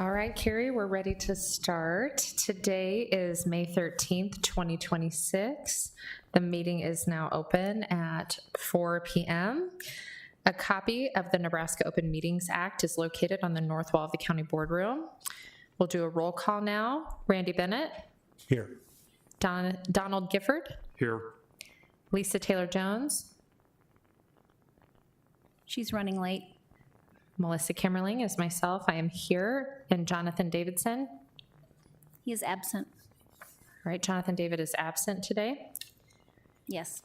All right, Carrie, we're ready to start. Today is May 13th, 2026. The meeting is now open at 4 p.m. A copy of the Nebraska Open Meetings Act is located on the north wall of the county boardroom. We'll do a roll call now. Randy Bennett. Here. Donald Gifford. Here. Lisa Taylor Jones. She's running late. Melissa Kimmerling is myself. I am here. And Jonathan Davidson. He is absent. All right, Jonathan David is absent today. Yes.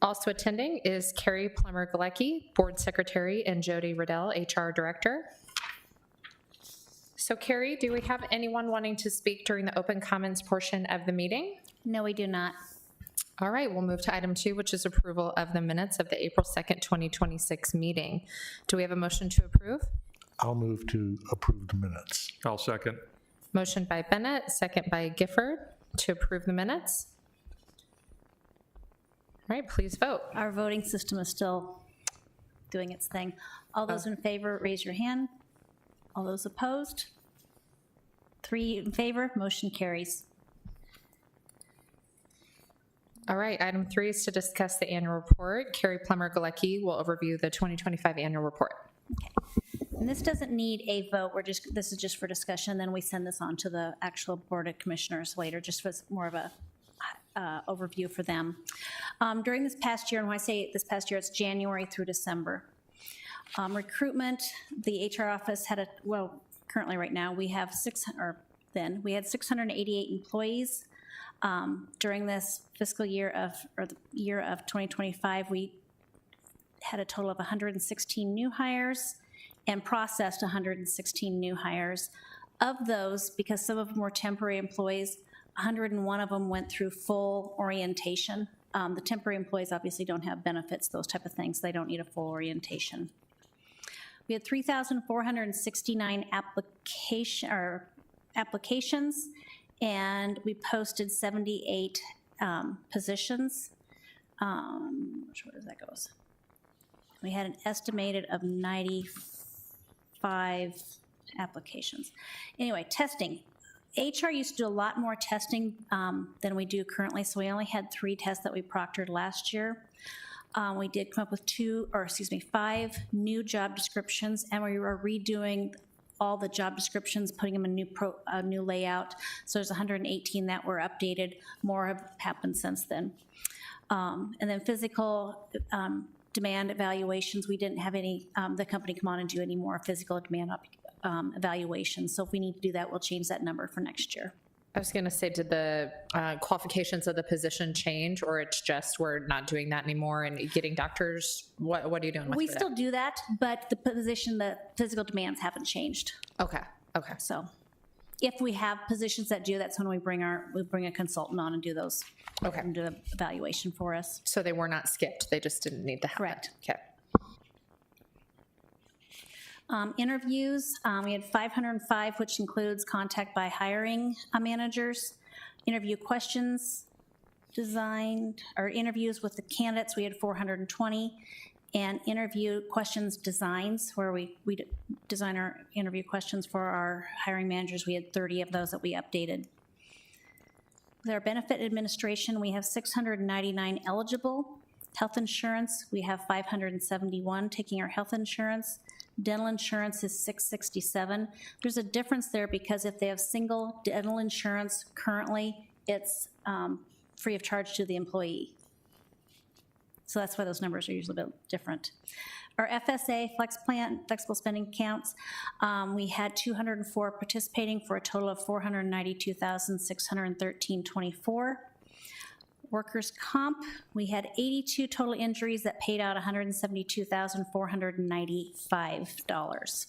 Also attending is Carrie Plummer-Galecki, Board Secretary, and Jody Riddell, HR Director. So Carrie, do we have anyone wanting to speak during the open comments portion of the meeting? No, we do not. All right, we'll move to item 2, which is approval of the minutes of the April 2nd, 2026 meeting. Do we have a motion to approve? I'll move to approve the minutes. I'll second. Motion by Bennett, second by Gifford to approve the minutes. All right, please vote. Our voting system is still doing its thing. All those in favor, raise your hand. All those opposed? 3 in favor, motion carries. All right, item 3 is to discuss the annual report. Carrie Plummer-Galecki will overview the 2025 annual report. Okay. And this doesn't need a vote. This is just for discussion. Then we send this on to the actual Board of Commissioners later, just for more of a overview for them. During this past year, and when I say this past year, it's January through December. Recruitment, the HR office had currently right now, we have 688 employees. During this fiscal year the year of 2025, we had a total of 116 new hires and processed 116 new hires. Of those, because some of them were temporary employees, 101 of them went through full orientation. The temporary employees obviously don't have benefits, those type of things. They don't need a full orientation. We had 3,469 applications, and we posted 78 positions. Which way does that go? We had an estimated of 95 applications. Anyway, testing. HR used to do a lot more testing than we do currently, so we only had 3 tests that we proctored last year. We did come up with 5 new job descriptions, and we were redoing all the job descriptions, putting them in a new layout. So there's 118 that were updated. More have happened since then. And then physical demand evaluations, we didn't have any, the company come on and do any more physical demand evaluations. So if we need to do that, we'll change that number for next year. I was going to say, did the qualifications of the position change, or it's just we're not doing that anymore and getting doctors? What are you doing with We that? still do that, but the physical demands haven't changed. Okay. So if we have positions that do, that's when we bring a consultant on and do those. Okay. And do the evaluation for us. So they were not skipped. They just didn't need to happen. Correct. Okay. Interviews, we had 505, which includes contact by hiring managers. Interview questions designed, or interviews with the candidates, we had 420. And interview questions designs, where we design our interview questions for our hiring managers, we had 30 of those that we updated. With our benefit administration, we have 699 eligible. Health insurance, we have 571 taking our health insurance. Dental insurance is 667. There's a difference there because if they have single dental insurance currently, it's free of charge to the employee. So that's why those numbers are usually a bit different. Our FSA Flex Plan, flexible spending accounts, we had 204 participating for a total of $492,613.24. Workers' comp, we had 82 total injuries that paid out $172,495.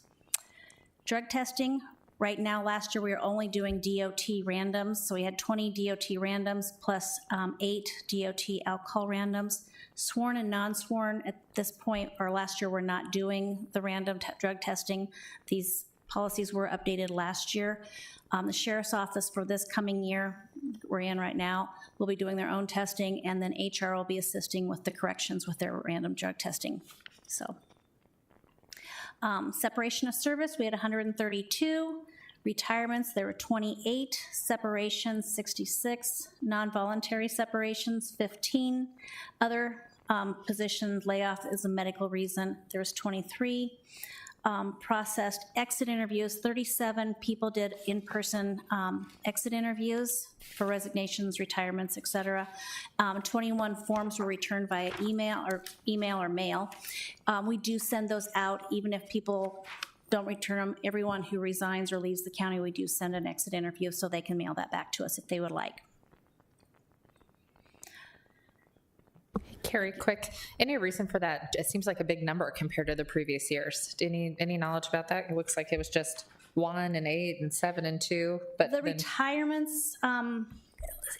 Drug testing, right now, last year we were only doing DOT randoms, so we had 20 DOT randoms plus 8 DOT alcohol randoms. Sworn and non-sworn at this point, or last year, we're not doing the random drug testing. These policies were updated last year. The Sheriff's Office for this coming year, we're in right now, will be doing their own testing, and then HR will be assisting with the corrections with their random drug testing. So, separation of service, we had 132. Retirements, there were 28. Separations, 66. Non-voluntary separations, 15. Other positions, layoff is a medical reason, there was 23. Processed exit interviews, 37 people did in-person exit interviews for resignations, retirements, et cetera. 21 forms were returned via email or mail. We do send those out even if people don't return them. Everyone who resigns or leaves the county, we do send an exit interview so they can mail that back to us if they would like. Carrie, quick, any reason for that? It seems like a big number compared to the previous years. Any knowledge about that? It looks like it was just 1 and 8 and 7 and 2, but The then, retirements,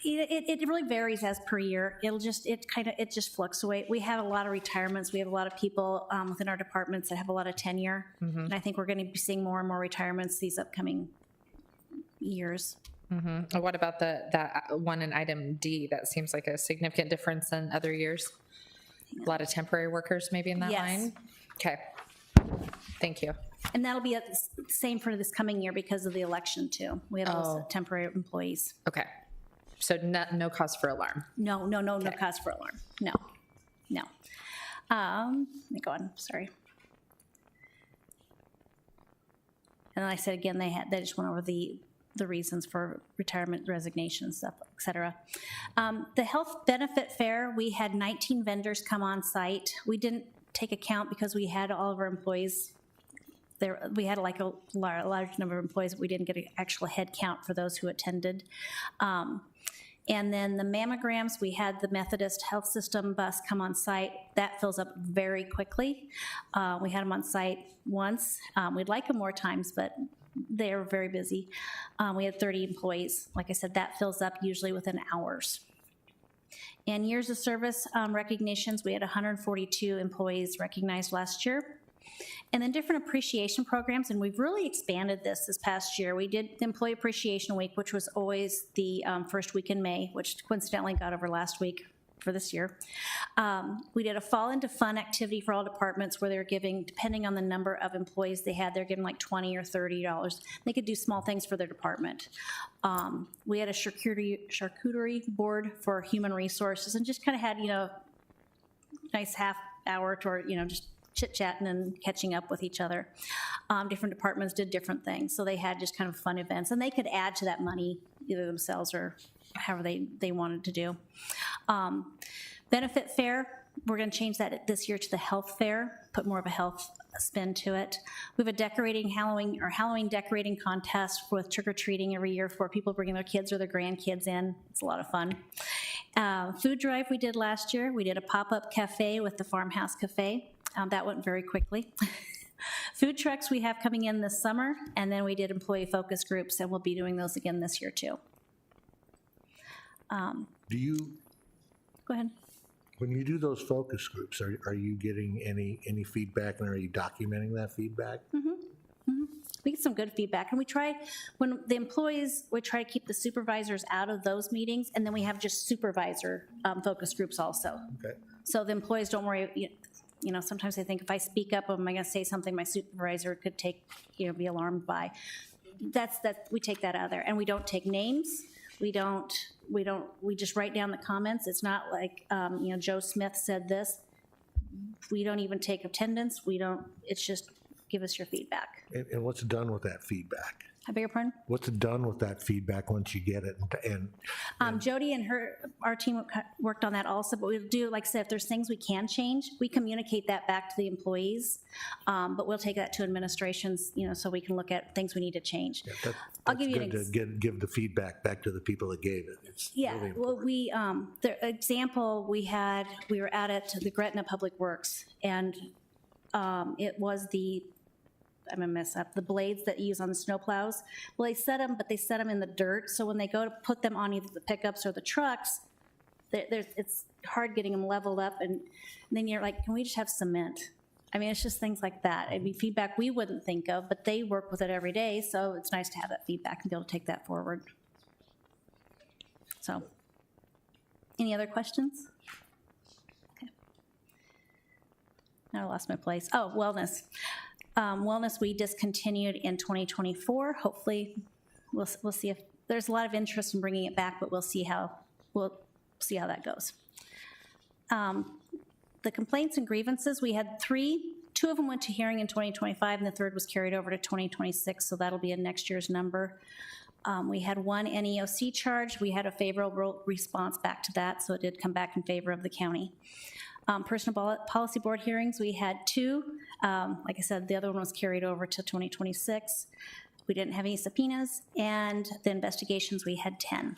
it really varies as per year. It just fluctuates. We have a lot of retirements. We have a lot of people within our departments that have a lot of tenure. And I think we're going to be seeing more and more retirements these upcoming years. what about that one in item D? That seems like a significant difference in other years. A lot of temporary workers maybe in that Yes. line? Okay, thank you. And that'll be the same for this coming year because of the election too. We have those temporary employees. Okay, so no cause for alarm. No cause for alarm. No. Let me go on, sorry. And then I said again, they just went over the reasons for retirement, resignation, stuff, et cetera. The health benefit fair, we had 19 vendors come on site. We didn't take account because we had all of our employees there. We had like a large number of employees, but we didn't get an actual head count for those who attended. And then the mammograms, we had the Methodist Health System bus come on site. That fills up very quickly. We had them on site once. We'd like them more times, but they're very busy. We had 30 employees. Like I said, that fills up usually within hours. And years of service recognitions, we had 142 employees recognized last year. And then different appreciation programs, and we've really expanded this past year. We did the Employee Appreciation Week, which was always the first week in May, which coincidentally got over last week for this year. We did a Fall Into Fun activity for all departments where they were giving, depending on the number of employees they had, they're giving like $20 or $30. They could do small things for their department. We had a charcuterie board for human resources and just kind of had, nice half hour to, just chit-chatting and catching up with each other. Different departments did different things, so they had just kind of fun events, and they could add to that money either themselves or however they wanted to do. Benefit fair, we're going to change that this year to the health fair, put more of a health spin to it. We have a Halloween decorating contest with trick-or-treating every year for people bringing their kids or their grandkids in. It's a lot of fun. Food drive we did last year. We did a pop-up cafe with the Farmhouse Cafe. That went very quickly. Food trucks we have coming in this summer, and then we did employee focus groups, and we'll be doing those again this year too. Do you, Go ahead. when you do those focus groups, are you getting any feedback, and are you documenting that feedback? We get some good feedback, and we try to keep the supervisors out of those meetings, and then we have just supervisor focus groups also. Okay. So the employees don't worry. Sometimes they think if I speak up, am I going to say something my supervisor could be alarmed by? We take that out of there, and we don't take names. We just write down the comments. It's not like, Joe Smith said this. We don't even take attendance. It's just give us your feedback. And what's done with that feedback? I beg your pardon? What's done with that feedback once you get it? And Jody and our team worked on that also, but we'll do, like I said, if there's things we can change, we communicate that back to the employees, but we'll take that to administrations, so we can look at things we need to change. I'll give you an That's good to give the feedback back to the people that gave it. It's Yeah, really well, important. the example we were at the Gretna Public Works, and it was I'm gonna mess up, the blades that you use on the snowplows. Well, they set them in the dirt, so when they go to put them on either the pickups or the trucks, it's hard getting them leveled up, and then you're like, can we just have cement? I mean, it's just things like that. I mean, feedback we wouldn't think of, but they work with it every day, so it's nice to have that feedback and be able to take that forward. So, any other questions? Okay. Now I lost my place. Oh, wellness. Wellness we discontinued in 2024. Hopefully, we'll see if there's a lot of interest in bringing it back, but we'll see how that goes. The complaints and grievances, we had 3. 2 of them went to hearing in 2025, and the 3rd was carried over to 2026, so that'll be in next year's number. We had 1 NEOC charge. We had a favorable response back to that, so it did come back in favor of the county. Personal policy board hearings, we had 2. Like I said, the other one was carried over to 2026. We didn't have any subpoenas, and the investigations, we had 10.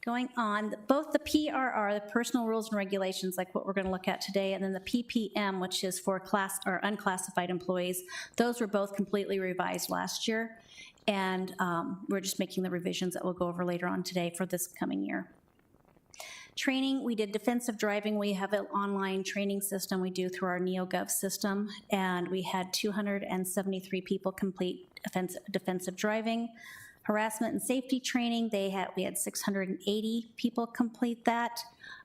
Going on, both the PRR, the personal rules and regulations, like what we're going to look at today, and then the PPM, which is for class or unclassified employees, those were both completely revised last year, and we're just making the revisions that we'll go over later on today for this coming year. Training, we did defensive driving. We have an online training system we do through our NeoGov system, and we had 273 people complete defensive driving. Harassment and safety training, we had 680 people complete that.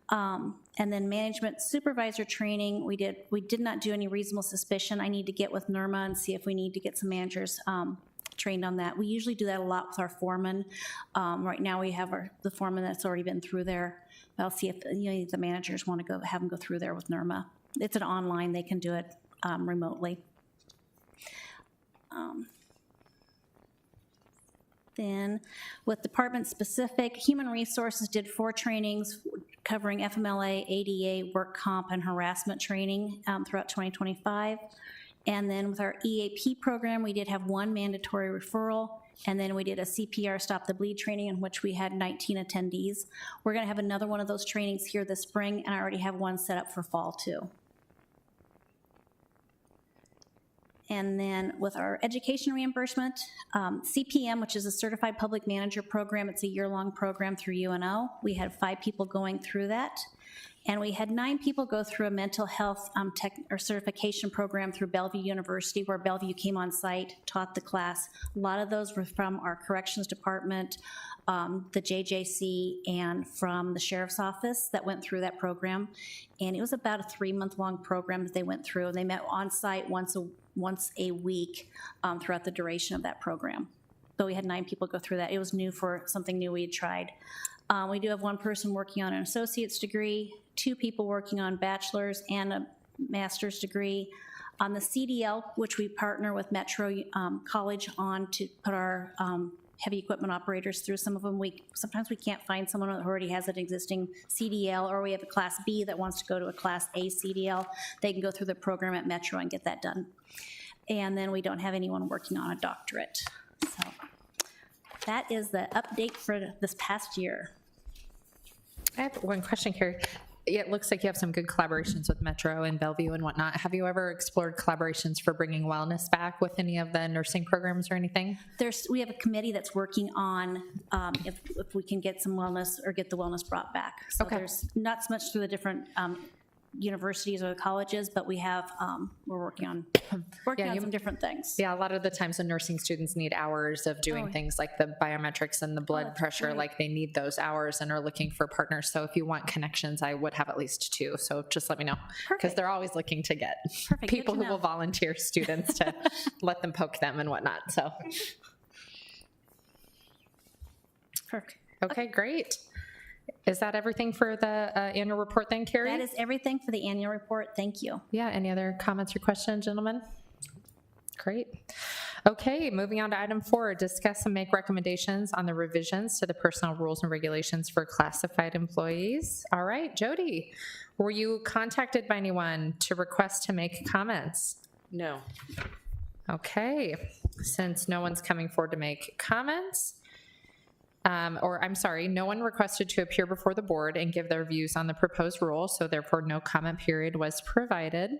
And then management supervisor training, we did not do any reasonable suspicion. I need to get with NERMA and see if we need to get some managers trained on that. We usually do that a lot with our foreman. Right now we have the foreman that's already been through there. I'll see if the managers want to have them go through there with NERMA. It's an online, they can do it remotely. Then with department specific, human resources did 4 trainings covering FMLA, ADA, work comp, and harassment training throughout 2025. And then with our EAP program, we did have 1 mandatory referral, and then we did a CPR Stop the Bleed training in which we had 19 attendees. We're gonna have another one of those trainings here this spring, and I already have one set up for fall too. And then with our education reimbursement, CPM, which is a Certified Public Manager program, it's a year-long program through UNO. We had 5 people going through that. And we had 9 people go through a mental health certification program through Bellevue University, where Bellevue came on site, taught the class. A lot of those were from our corrections department, the JJC, and from the sheriff's office that went through that program. And it was about a 3-month-long program that they went through. And they met on site once a week throughout the duration of that program. But we had 9 people go through that. It was new for something new we had tried. We do have 1 person working on an associate's degree, 2 people working on bachelor's and a master's degree. On the CDL, which we partner with Metro College on to put our heavy equipment operators through. Some of them, sometimes we can't find someone who already has an existing CDL, or we have a Class B that wants to go to a Class A CDL. They can go through the program at Metro and get that done. And then we don't have anyone working on a doctorate. So that is the update for this past year. I have one question, Carrie. It looks like you have some good collaborations with Metro and Bellevue and whatnot. Have you ever explored collaborations for bringing wellness back with any of the nursing programs or anything? We have a committee that's working on if we can get some wellness or get the wellness brought back. So there's not so much through the different universities or the colleges, but we're working on some different things. Yeah, a lot of the times when nursing students need hours of doing things like the biometrics and the blood pressure, great. like they need those hours and are looking for partners. So if you want connections, I would have at least 2. So just let me know, because they're always looking to get people who will volunteer students to let them poke them and whatnot. So. Perfect. Okay, great. Is that everything for the annual report then, Carrie? That is everything for the annual report. Thank you. Yeah, any other comments or questions, gentlemen? Great. Okay, moving on to item 4, discuss and make recommendations on the revisions to the personnel rules and regulations for classified employees. All right, Jody, were you contacted by anyone to request to make comments? No. Okay, since no one's coming forward to make comments, no one requested to appear before the board and give their views on the proposed rule, so therefore no comment period was provided.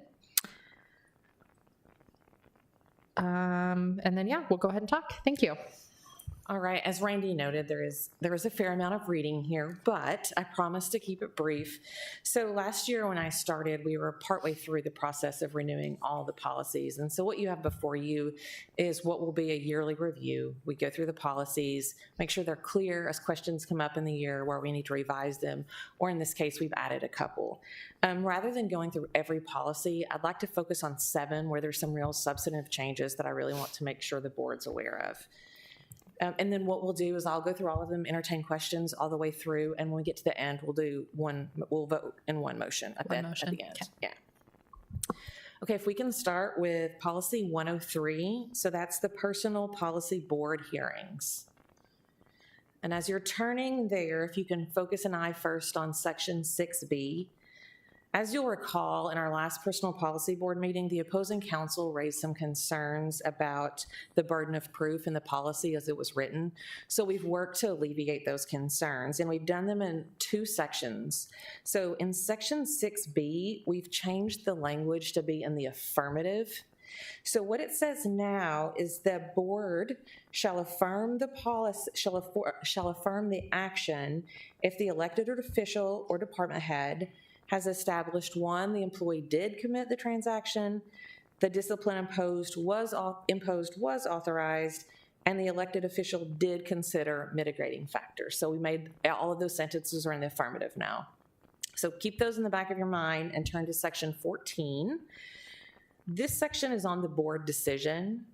And then, we'll go ahead and talk. Thank you. All right, as Randy noted, there is a fair amount of reading here, but I promise to keep it brief. So last year when I started, we were partway through the process of renewing all the policies. And so what you have before you is what will be a yearly review. We go through the policies, make sure they're clear as questions come up in the year where we need to revise them, or in this case, we've added a couple. Rather than going through every policy, I'd like to focus on 7 where there's some real substantive changes that I really want to make sure the board's aware of. And then what we'll do is I'll go through all of them, entertain questions all the way through, and when we get to the end, we'll vote in one motion at the end. Okay. Yeah. Okay, if we can start with policy 103. So that's the personal policy board hearings. And as you're turning there, if you can focus an eye first on section 6B. As you'll recall, in our last personal policy board meeting, the opposing counsel raised some concerns about the burden of proof in the policy as it was written. So we've worked to alleviate those concerns, and we've done them in 2 sections. So in section 6B, we've changed the language to be in the affirmative. So what it says now is the board shall affirm the policy, shall affirm the action if the elected official or department head has established 1, the employee did commit the transaction, the discipline imposed was authorized, and the elected official did consider mitigating factors. So we made all of those sentences are in the affirmative now. So keep those in the back of your mind and turn to section 14. This section is on the board decision.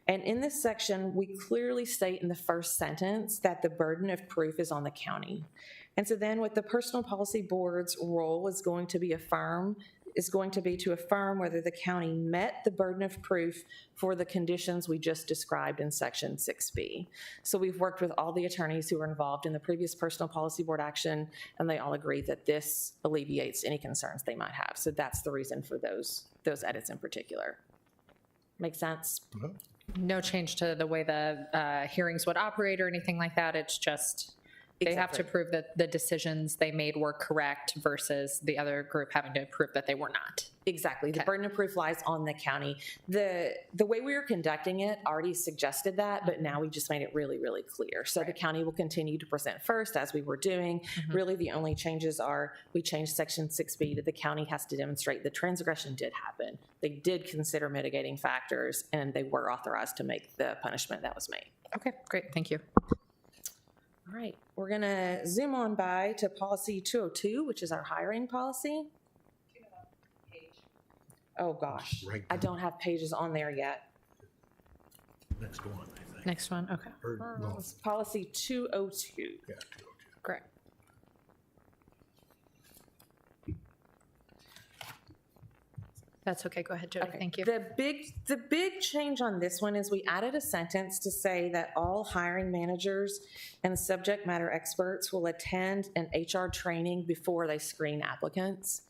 And in this section, we clearly state in the first sentence that the burden of proof is on the county. And so then what the personal policy board's role is going to be to affirm whether the county met the burden of proof for the conditions we just described in section 6B. So we've worked with all the attorneys who were involved in the previous personal policy board action, and they all agree that this alleviates any concerns they might have. So that's the reason for those edits in particular. Make sense? No change to the way the hearings would operate or anything like that. It's just they have to prove that the decisions they made were correct versus the other group having to prove that they were not. Exactly. The burden of proof lies on the county. The way we were conducting it already suggested that, but now we just made it really, really clear. So the county will continue to present first as we were doing. Really the only changes are we changed section 6B to the county has to demonstrate the transgression did happen. They did consider mitigating factors and they were authorized to make the punishment that was made. Okay, great. Thank you. All right, we're gonna zoom on by to policy 202, which is our hiring policy. Oh gosh, Right. I don't have pages on there yet. Next one, I think. Next one. Okay, Or, no, It's policy 202. yeah, 202. great. That's okay. Go ahead, Jody. Okay. Thank you. The big change on this one is we added a sentence to say that all hiring managers and subject matter experts will attend an HR training before they screen applicants.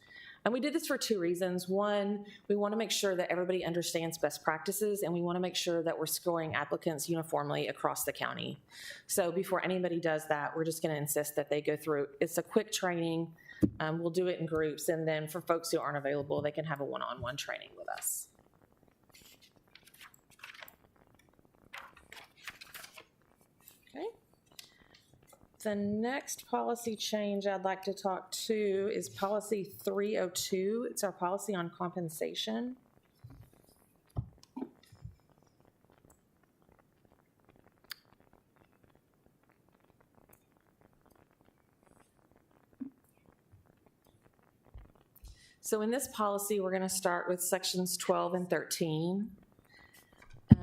And we did this for 2 reasons. One, we want to make sure that everybody understands best practices, and we want to make sure that we're scoring applicants uniformly across the county. So before anybody does that, we're just going to insist that they go through. It's a quick training. We'll do it in groups, and then for folks who aren't available, they can have a one-on-one training with us. Okay. The next policy change I'd like to talk to is policy 302. It's our policy on compensation. So in this policy, we're going to start with sections 12 and 13.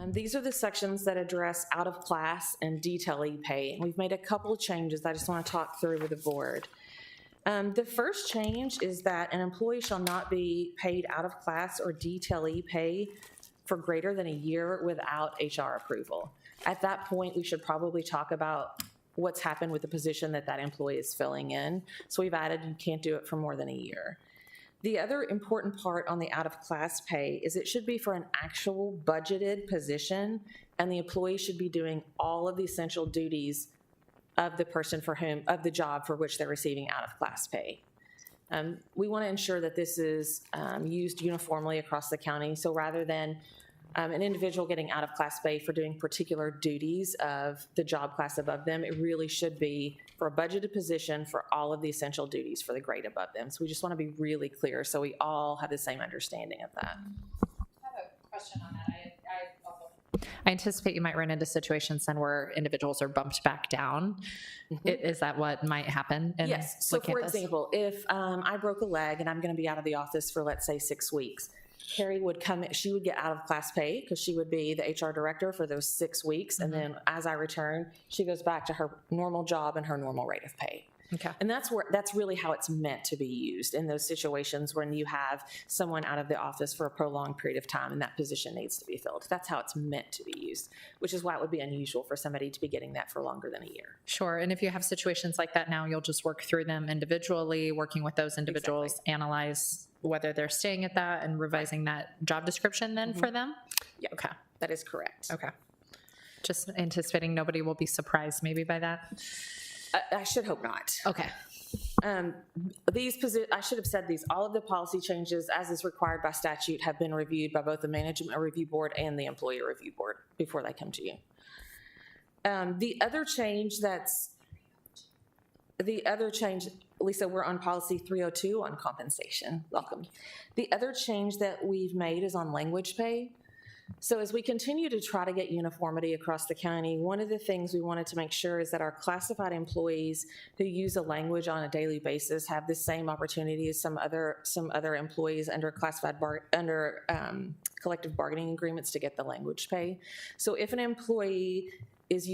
These are the sections that address out-of-class and detailee pay. And we've made a couple changes I just want to talk through with the board. The first change is that an employee shall not be paid out-of-class or detailee pay for greater than a year without HR approval. At that point, we should probably talk about what's happened with the position that that employee is filling in. So we've added you can't do it for more than a year. The other important part on the out-of-class pay is it should be for an actual budgeted position, and the employee should be doing all of the essential duties of the job for which they're receiving out-of-class pay. We want to ensure that this is used uniformly across the county. So rather than an individual getting out of class pay for doing particular duties of the job class above them. It really should be for a budgeted position for all of the essential duties for the grade above them. So we just want to be really clear so we all have the same understanding of that. I have a question on that. I anticipate you might run into situations then where individuals are bumped back down. Is that what might happen? Yes. So for example, if I broke a leg and I'm going to be out of the office for, let's say, 6 weeks, Carrie would come, she would get out of class pay because she would be the HR director for those 6 weeks. And then as I return, she goes back to her normal job and her normal rate of pay. Okay. And that's really how it's meant to be used in those situations when you have someone out of the office for a prolonged period of time and that position needs to be filled. That's how it's meant to be used, which is why it would be unusual for somebody to be getting that for longer than a year. Sure. And if you have situations like that now, you'll just work through them individually, working with those individuals, analyze whether they're staying at that and revising that job description then for them? Yeah. Okay. That is correct. Okay. Just anticipating nobody will be surprised maybe by that. I should hope not. Okay. I should have said these. All of the policy changes, as is required by statute, have been reviewed by both the Management Review Board and the Employee Review Board before they come to you. The other change, Lisa, we're on policy 302 on compensation. Welcome. The other change that we've made is on language pay. So as we continue to try to get uniformity across the county, one of the things we wanted to make sure is that our classified employees who use a language on a daily basis have the same opportunity as some other employees under collective bargaining agreements to get the language pay. So if an employee is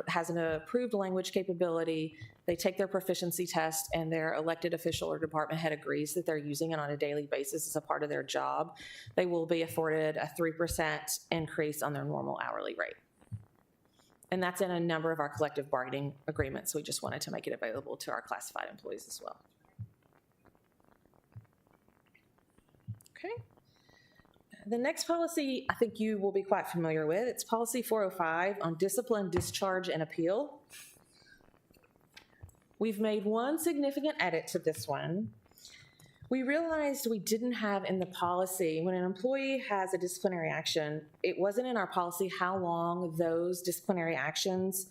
has an approved language capability, they take their proficiency test and their elected official or department head agrees that they're using it on a daily basis as a part of their job, they will be afforded a 3% increase on their normal hourly rate. And that's in a number of our collective bargaining agreements. We just wanted to make it available to our classified employees as well. Okay. The next policy I think you will be quite familiar with. It's policy 405 on discipline, discharge, and appeal. We've made one significant edit to this one. We realized we didn't have in the policy, when an employee has a disciplinary action, it wasn't in our policy how long those disciplinary actions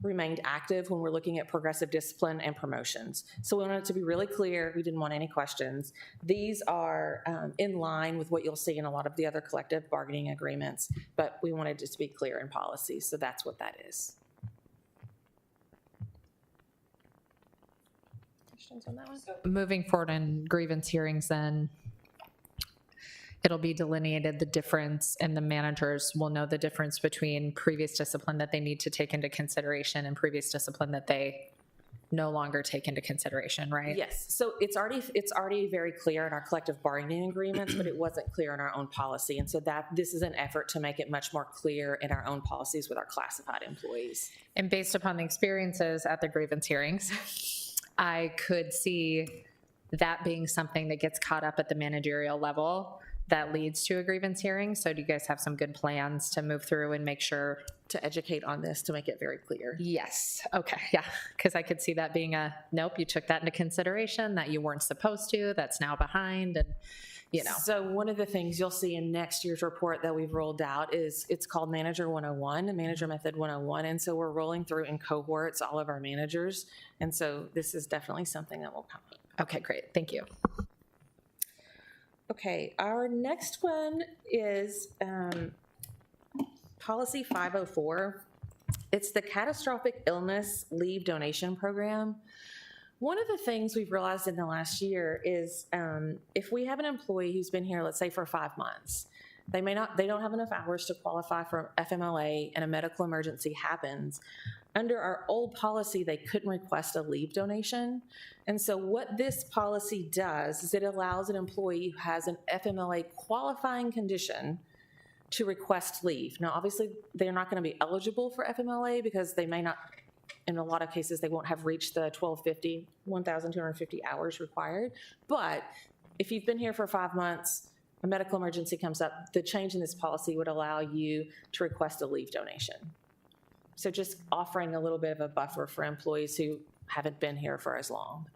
remained active when we're looking at progressive discipline and promotions. So we wanted it to be really clear. We didn't want any questions. These are in line with what you'll see in a lot of the other collective bargaining agreements, but we wanted it to be clear in policy. So that's what that is. Questions on that one? Moving forward in grievance hearings, then it'll be delineated the difference, and the managers will know the difference between previous discipline that they need to take into consideration and previous discipline that they no longer take into consideration, right? Yes. So it's already very clear in our collective bargaining agreements, but it wasn't clear in our own policy. And so this is an effort to make it much more clear in our own policies with our classified employees. And based upon the experiences at the grievance hearings, I could see that being something that gets caught up at the managerial level that leads to a grievance hearing. So do you guys have some good plans to move through and make sure? To educate on this, to make it very clear. Yes. Okay. Yeah. Because I could see that being nope, you took that into consideration, that you weren't supposed to, that's now behind, and So one of the things you'll see in next year's report that we've rolled out is it's called Manager 101, Manager Method 101. And so we're rolling through in cohorts all of our managers. And so this is definitely something that will come up. Okay, great. Thank you. Okay, our next one is Policy 504. It's the Catastrophic Illness Leave Donation Program. One of the things we've realized in the last year is if we have an employee who's been here, let's say for 5 months, they don't have enough hours to qualify for FMLA and a medical emergency happens. Under our old policy, they couldn't request a leave donation. And so what this policy does is it allows an employee who has an FMLA qualifying condition to request leave. Now, obviously, they're not going to be eligible for FMLA because they may not, in a lot of cases, they won't have reached the 1,250 hours required. But if you've been here for 5 months, a medical emergency comes up, the change in this policy would allow you to request a leave donation. So just offering a little bit of a buffer for employees who haven't been here for as long.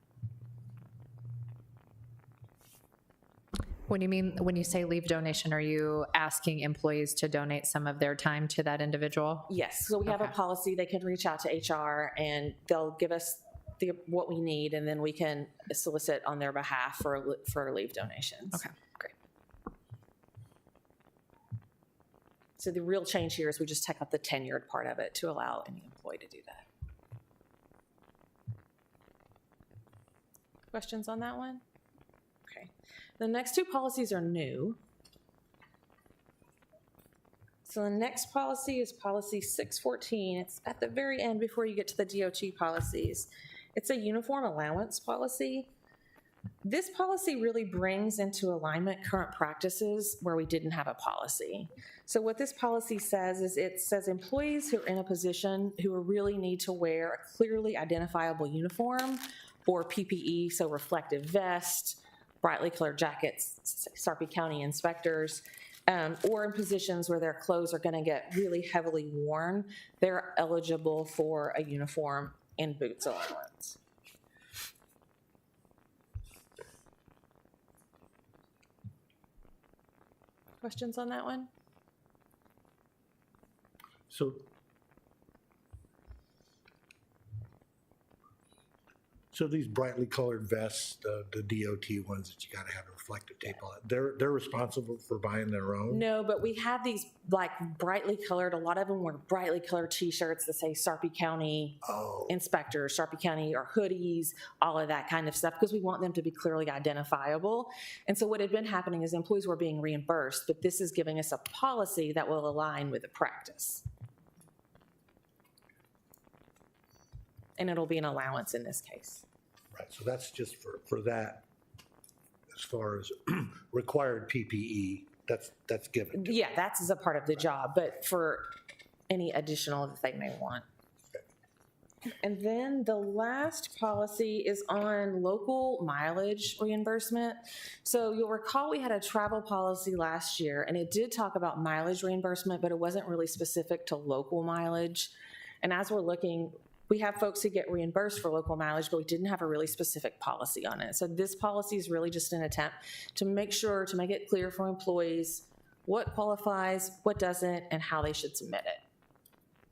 When you say leave donation, are you asking employees to donate some of their time to that individual? Yes, so we have a Okay. policy, they can reach out to HR and they'll give us what we need, and then we can solicit on their behalf for leave donations. Okay, great. So the real change here is we just take out the tenured part of it to allow any employee to do that. Questions on that one? Okay. The next two policies are new. So the next policy is policy 614. It's at the very end before you get to the DOT policies. It's a uniform allowance policy. This policy really brings into alignment current practices where we didn't have a policy. So what this policy says is it says employees who are in a position who really need to wear a clearly identifiable uniform or PPE, so reflective vest, brightly colored jackets, Sarpy County inspectors, or in positions where their clothes are going to get really heavily worn, they're eligible for a uniform and boots allowance. Questions on that one? So these brightly colored vests, the DOT ones that you got to have a reflective tape on, they're responsible for buying their own? No, but we have these like brightly colored, a lot of them wear brightly colored t-shirts that say Sarpy County Oh, inspectors, Sarpy County, or hoodies, all of that kind of stuff, because we want them to be clearly identifiable. And so what had been happening is employees were being reimbursed, but this is giving us a policy that will align with the practice. And it'll be an allowance in this case. right, so that's just for that, as far as required PPE, that's given. Yeah, that's as a part of the job, but for any additional that they may want. And then the last policy is on local mileage reimbursement. So you'll recall we had a travel policy last year, and it did talk about mileage reimbursement, but it wasn't really specific to local mileage. And as we're looking, we have folks who get reimbursed for local mileage, but we didn't have a really specific policy on it. So this policy is really just an attempt to make sure, to make it clear for employees what qualifies, what doesn't, and how they should submit it.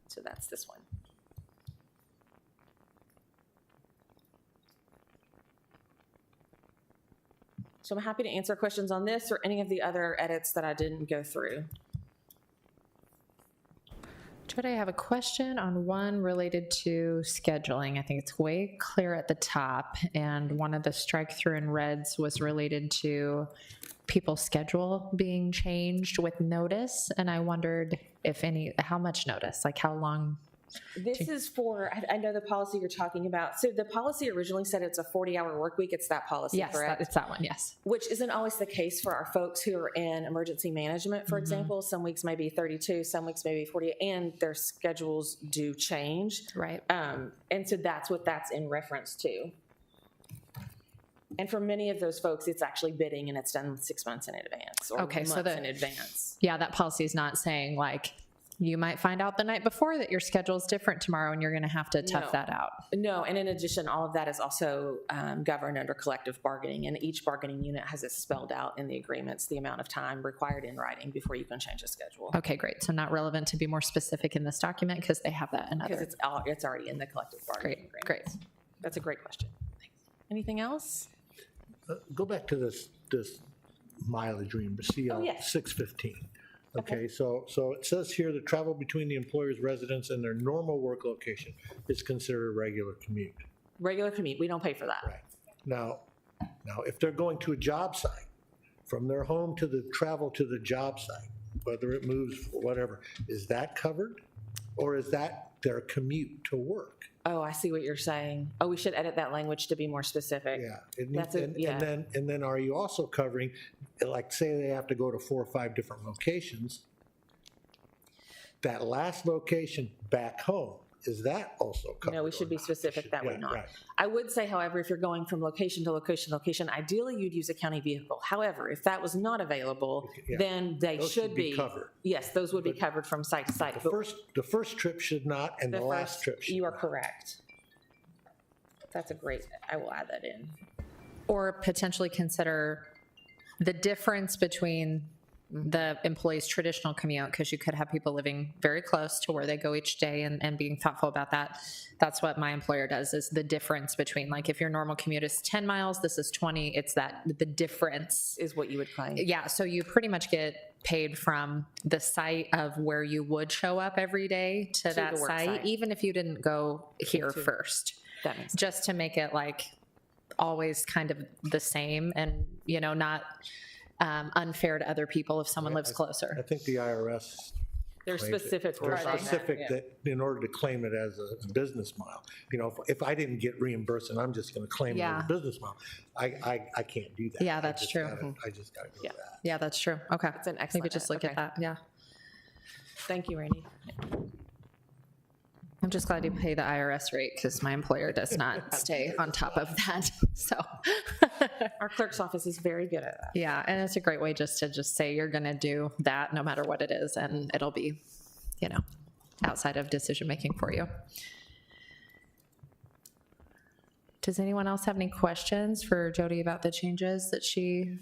So that's this one. So I'm happy to answer questions on this or any of the other edits that I didn't go through. Jody, I have a question on one related to scheduling. I think it's way clear at the top, and one of the strike through in reds was related to people's schedule being changed with notice, and I wondered how much notice, like how long? This is for, I know the policy you're talking about. So the policy originally said it's a 40-hour work week. It's that policy, Yes, correct? it's that one, yes. Which isn't always the case for our folks who are in emergency management, for example. Some weeks may be 32, some weeks may be 48, and their schedules do change. Right. And so that's what that's in reference to. And for many of those folks, it's actually bidding and it's done 6 months in advance or Okay, so months in advance. Yeah, that policy is not saying like, you might find out the night before that your schedule is different tomorrow and you're going to have to tough No. that out. No, and in addition, all of that is also governed under collective bargaining, and each bargaining unit has it spelled out in the agreements, the amount of time required in writing before you can change a schedule. Okay, great. So not relevant to be more specific in this document because they have that in Because other. it's already in the collective bargaining Great, great. agreements. That's a great question. Anything else? Go back to this mileage reimbursement, CL yes. 615. Okay, so it says here the travel between the employer's residence and their normal work location is considered a regular commute. Regular commute, we don't pay for that. Right. Now, if they're going to a job site, from their home to the travel to the job site, whether it moves, whatever, is that covered? Or is that their commute to work? Oh, I see what you're saying. Oh, we should edit that language to be more specific. Yeah. It needs- That's a- yeah. And then are you also covering, like, say they have to go to 4 or 5 different locations, that last location back home, is that also covered? No, we or should be not? specific that way Yeah, not. right. I would say, however, if you're going from location to location to location, ideally you'd use a county vehicle. However, if that was not available, Yeah. then they Those should be. covered. Yes, those would be covered from site to site. The But first trip should not, and the last trip should. You are correct. That's a great, I will add that in. Or potentially consider the difference between the employee's traditional commute, because you could have people living very close to where they go each day and being thoughtful about that. That's what my employer does, is the difference between, like, if your normal commute is 10 miles, this is 20, it's that, the difference. Is what you would claim. Yeah, so you pretty much get paid from the site of where you would show up every day to that the work site, site. even if you didn't go here first, That makes sense. just to make it like always kind of the same and, you know, not unfair to other people if someone lives I closer. think the IRS, There's claims it. specific they're rules on that. specific that in order to claim it as a business mile, you know, if I didn't get reimbursed and I'm just going to claim it as Yeah. a business mile, I can't do that. Yeah, I that's just true. I just got to do that. Yeah, that's true. Okay. That's an Maybe excellent just note. look at Okay. that. Yeah. Thank you, Randy. I'm just glad you pay the IRS rate because my employer does not stay on top of that. So, Our clerk's office is very good at that. yeah, and it's a great way just to just say you're going to do that no matter what it is, and it'll be, you know, outside of decision making for you. Does anyone else have any questions for Jody about the changes that she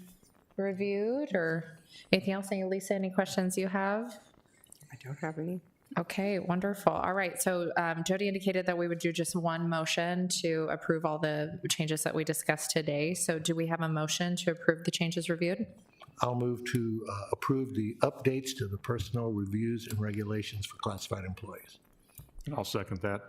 reviewed, or anything else? Lisa, any questions you have? I don't have any. Okay, wonderful. All right, so Jody indicated that we would do just one motion to approve all the changes that we discussed today. So do we have a motion to approve the changes reviewed? I'll move to approve the updates to the personnel reviews and regulations for classified employees. I'll second that.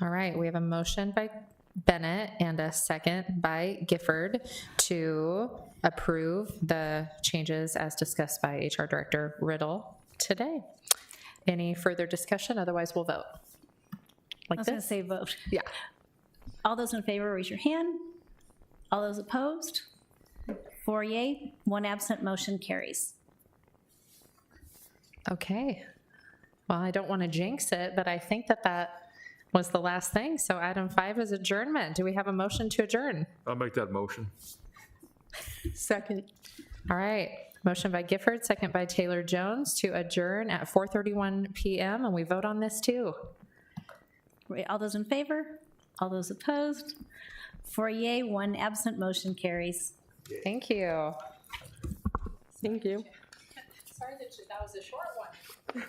All right, we have a motion by Bennett and a second by Gifford to approve the changes as discussed by HR Director Riddle today. Any further discussion? Otherwise, we'll vote. I Like was going to this? say vote. Yeah. All those in favor, raise your hand. All those opposed? 4 yea, 1 absent, motion carries. Okay. Well, I don't want to jinx it, but I think that that was the last thing. So item 5 is adjournment. Do we have a motion to adjourn? I'll make that motion. Second. All right. Motion by Gifford, second by Taylor Jones to adjourn at 4:31 PM, and we vote on this too. All those in favor? All those opposed? 4 yea, 1 absent, motion carries. Thank you. Thank you. Sorry that was a short one.